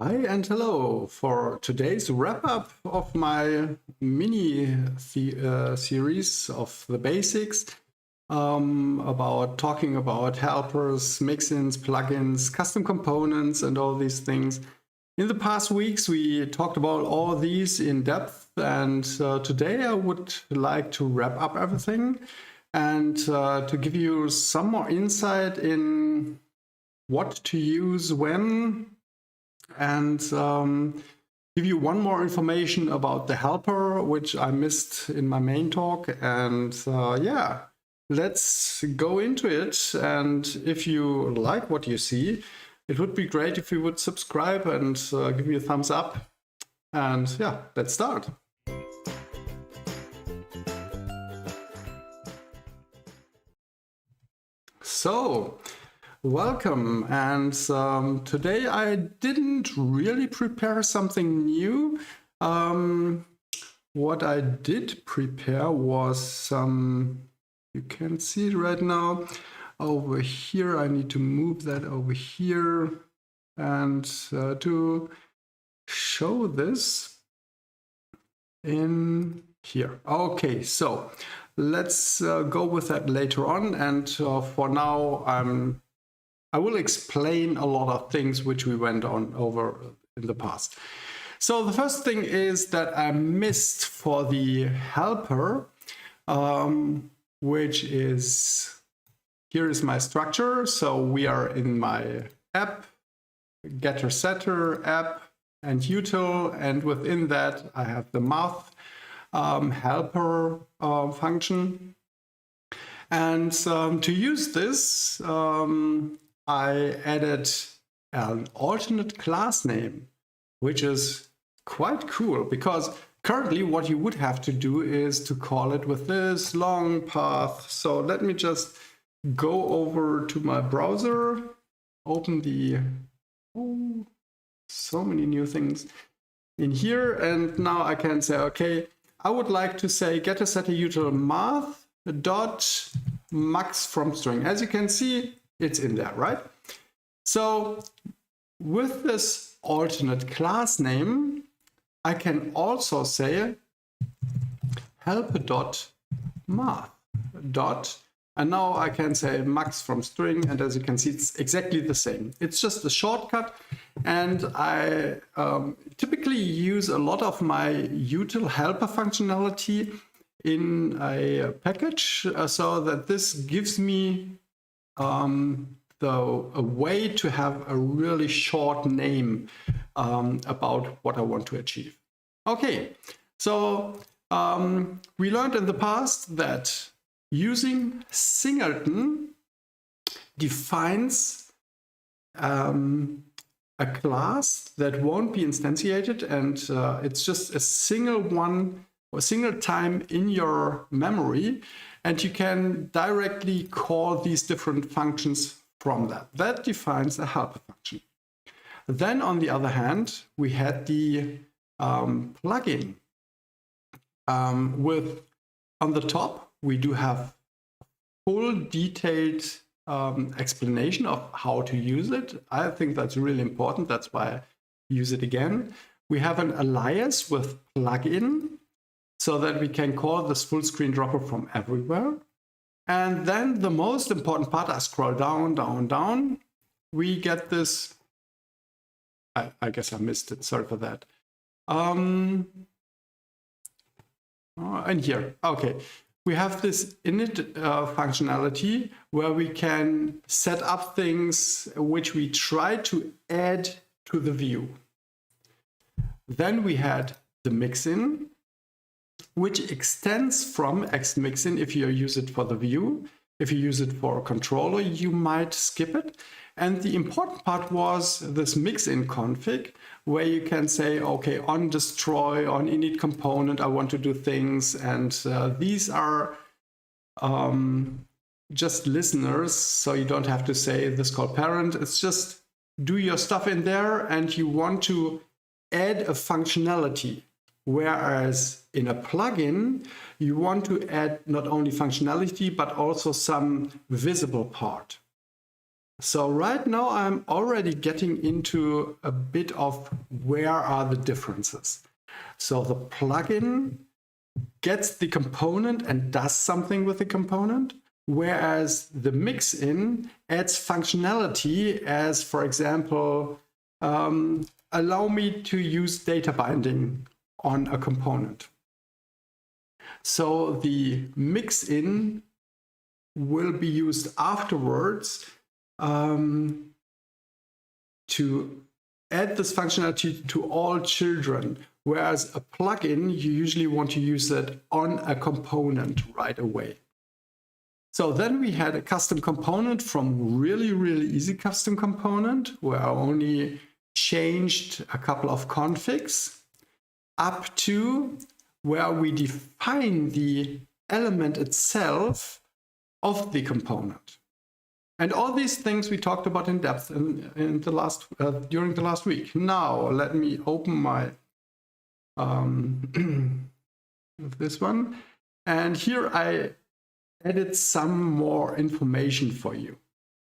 Hi and hello for today's wrap-up of my mini series of the basics about talking about helpers, mixins, plugins, custom components, and all these things. In the past weeks, we talked about all these in depth, and today I would like to wrap up everything and to give you some more insight in what to use when, and give you one more information about the helper, which I missed in my main talk. And yeah, let's go into it. And if you like what you see, it would be great if you would subscribe and give me a thumbs up. And yeah, let's start. So, welcome, and today I didn't really prepare something new. What I did prepare was some, you can see it right now, over here. I need to move that over here and to show this in here. Okay, so let's go with that later on, and for now I will explain a lot of things which we went on over in the past. So the first thing is that I missed for the helper, which is, here is my structure. So we are in my app, getter setter app and util, and within that I have the math helper function. And to use this, I added an alternate class name, which is quite cool, because currently what you would have to do is to call it with this long path. So let me just go over to my browser, open the, oh, so many new things in here. And now I can say, okay, I would like to say getter setter util math dot max from string. As you can see, it's in there, right? So with this alternate class name, I can also say helper dot math dot, and now I can say max from string, and as you can see, it's exactly the same. It's just a shortcut, and I typically use a lot of my util helper functionality in a package, so that this gives me a way to have a really short name about what I want to achieve. Okay, so we learned in the past that using singleton defines a class that won't be instantiated, and it's just a single one or single time in your memory, and you can directly call these different functions from that. That defines a helper function. Then on the other hand, we had the plugin. With on the top, we do have full detailed explanation of how to use it. I think that's really important. That's why I use it again. We have an alias with plugin, so that we can call this full screen dropper from everywhere. And then the most important part, I scroll down, down, down. We get this, I guess I missed it, sorry for that. And here, okay. We have this init functionality where we can set up things which we try to add to the view. Then we had the mixin, which extends from Mixin if you use it for the view. If you use it for a controller, you might skip it. And the important part was this mixin config, where you can say, okay, on destroy, on init component, I want to do things. And these are just listeners, so you don't have to say this call parent. It's just do your stuff in there, and you want to add a functionality. Whereas in a plugin, you want to add not only functionality, but also some visible part. So right now I'm already getting into a bit of where are the differences. So the plugin gets the component and does something with the component, whereas the Mixin adds functionality as, for example, allow me to use data binding on a component. So the Mixin will be used afterwards to add this functionality to all children, whereas a plugin, you usually want to use it on a component right away. So then we had a custom component from really easy custom component, where I only changed a couple of configs, up to where we define the element itself of the component. And all these things we talked about in depth during the last week. Now let me open my this one, and here I added some more information for you.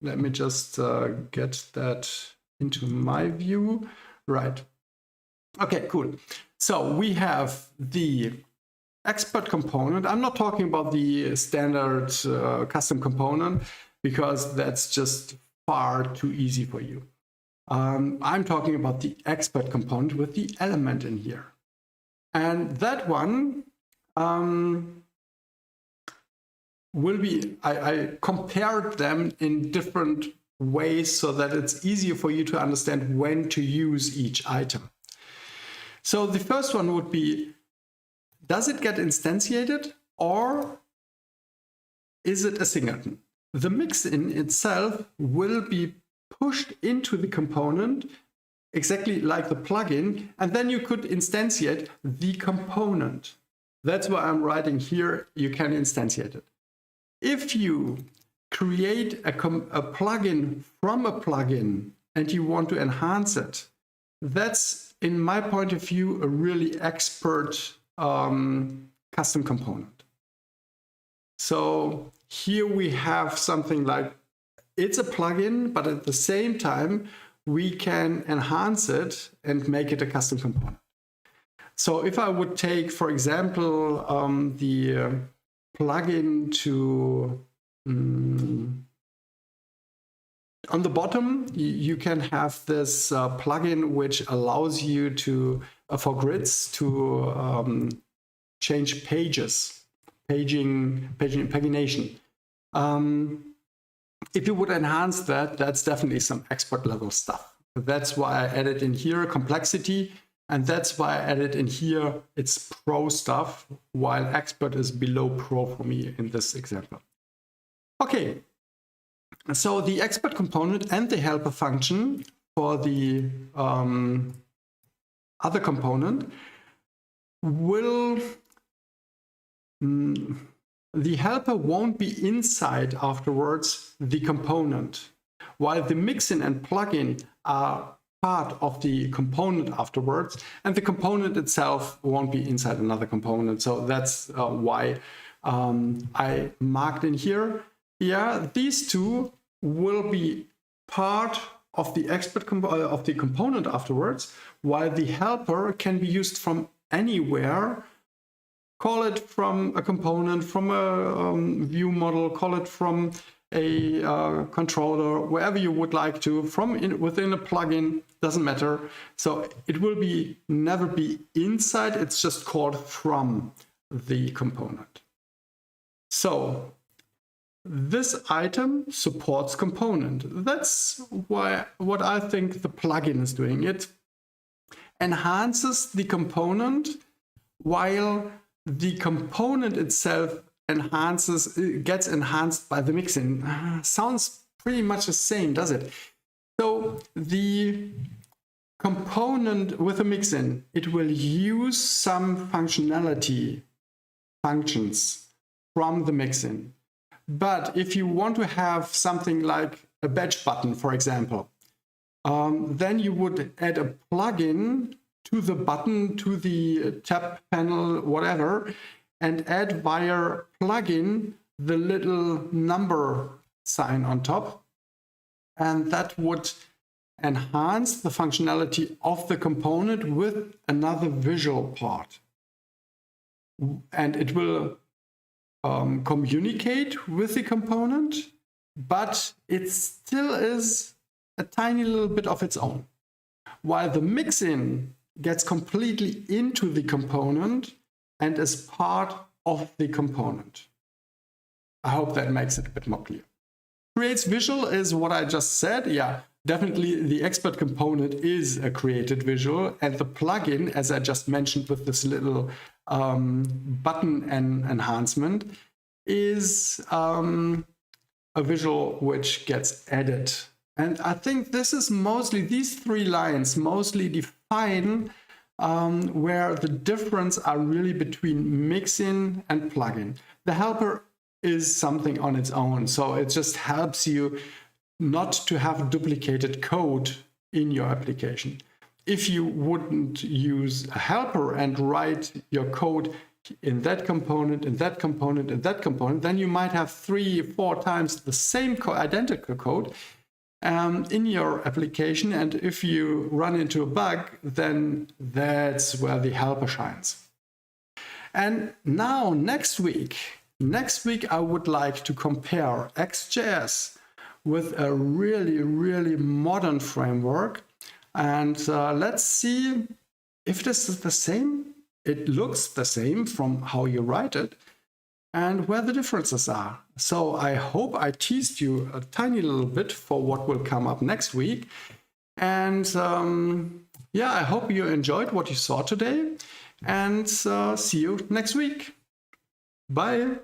Let me just get that into my view. Right. Okay, cool. So we have the expert component. I'm not talking about the standard custom component, because that's just far too easy for you. I'm talking about the expert component with the element in here. And that one will be, I compared them in different ways so that it's easier for you to understand when to use each item. So the first one would be, does it get instantiated or is it a singleton? The Mixin itself will be pushed into the component exactly like the plugin, and then you could instantiate the component. That's why I'm writing here, you can instantiate it. If you create a plugin from a plugin and you want to enhance it, that's, in my point of view, a really expert custom component. So here we have something like, it's a plugin, but at the same time, we can enhance it and make it a custom component. So if I would take, for example, the plugin to, on the bottom, you can have this plugin which allows you to, for grids, to change pages, pagination. If you would enhance that, that's definitely some expert level stuff. That's why I added in here complexity, and that's why I added in here it's pro stuff, while expert is below pro for me in this example. Okay, so the expert component and the helper function for the other component will the helper won't be inside afterwards the component, while the Mixin and plugin are part of the component afterwards, and the component itself won't be inside another component. So that's why I marked in here. Yeah, these two will be part of the expert of the component afterwards, while the helper can be used from anywhere. Call it from a component, from a view model, call it from a controller, wherever you would like to, from within a plugin, doesn't matter. So it will be never be inside, it's just called from the component. So this item supports component. That's why what I think the plugin is doing. It enhances the component while the component itself gets enhanced by the Mixin. Sounds pretty much the same, does it? So the component with a Mixin, it will use some functionality functions from the Mixin. But if you want to have something like a badge button, for example, then you would add a plugin to the button, to the tab panel, whatever, and add via plugin the little number sign on top. and that would enhance the functionality of the component with another visual part. And it will communicate with the component, but it still is a tiny little bit of its own. While the Mixin gets completely into the component and is part of the component. I hope that makes it a bit more clear. Creates visual is what I just said. Yeah, definitely the expert component is a created visual, and the plugin, as I just mentioned with this little button and enhancement, is a visual which gets added. And I think this is mostly, these three lines mostly define where the difference are really between Mixin and plugin. The helper is something on its own, so it just helps you not to have duplicated code in your application. If you wouldn't use a helper and write your code in that component, in that component, in that component, then you might have 3-4 times the same identical code in your application. And if you run into a bug, then that's where the helper shines. And now next week I would like to compare ExtJS with a really modern framework. And let's see if this is the same. It looks the same from how you write it and where the differences are. So I hope I teased you a tiny little bit for what will come up next week. And yeah, I hope you enjoyed what you saw today, and see you next week. Bye.